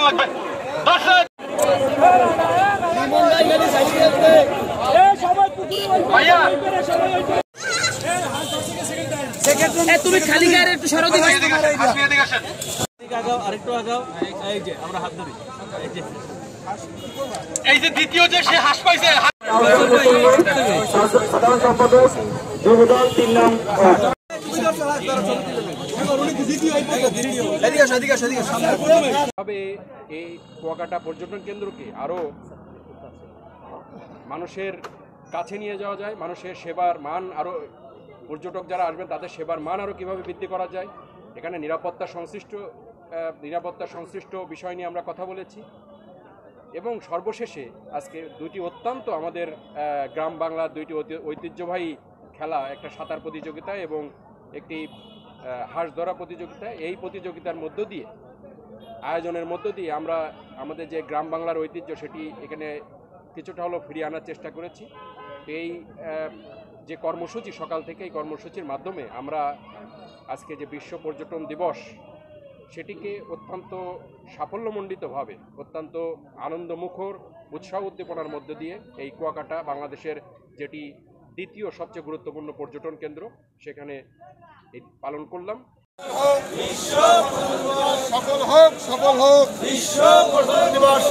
লাগবে। দর্শক ভাইয়া তুমি খালি গায়ে একটু সরো দিবে আরেকটু আগাও। এই যে আমরা হাত ধরি। এই যে দ্বিতীয় যে সে হাস পাইছে সাধারণ সম্পাদক যুবদল 3 নং এই কুয়াকাটা পর্যটন কেন্দ্রকে আরও মানুষের কাছে নিয়ে যাওয়া যায়, মানুষের সেবার মান আরও, পর্যটক যারা আসবেন তাদের সেবার মান আরও কীভাবে বৃদ্ধি করা যায়, এখানে নিরাপত্তা সংশ্লিষ্ট বিষয় নিয়ে আমরা কথা বলেছি। এবং সর্বশেষে আজকে দুটি অত্যন্ত আমাদের গ্রাম বাংলার দুইটি ঐতিহ্যবাহী খেলা, একটা সাঁতার প্রতিযোগিতা এবং একটি হাঁস ধরা প্রতিযোগিতা, এই প্রতিযোগিতার মধ্য দিয়ে আয়োজনের মধ্য দিয়ে আমরা আমাদের যে গ্রাম বাংলার ঐতিহ্য সেটি এখানে কিছুটা হলেও ফিরিয়ে আনার চেষ্টা করেছি। এই যে কর্মসূচি সকাল থেকে, এই কর্মসূচির মাধ্যমে আমরা আজকে যে বিশ্ব পর্যটন দিবস সেটিকে অত্যন্ত সাফল্যমণ্ডিতভাবে, অত্যন্ত আনন্দমুখর, উৎসাহ উদ্দীপনার মধ্য দিয়ে এই কুয়াকাটা বাংলাদেশের যেটি দ্বিতীয় সবচেয়ে গুরুত্বপূর্ণ পর্যটন কেন্দ্র সেখানে পালন করলাম। সফল হোক বিশ্ব পর্যটন দিবস।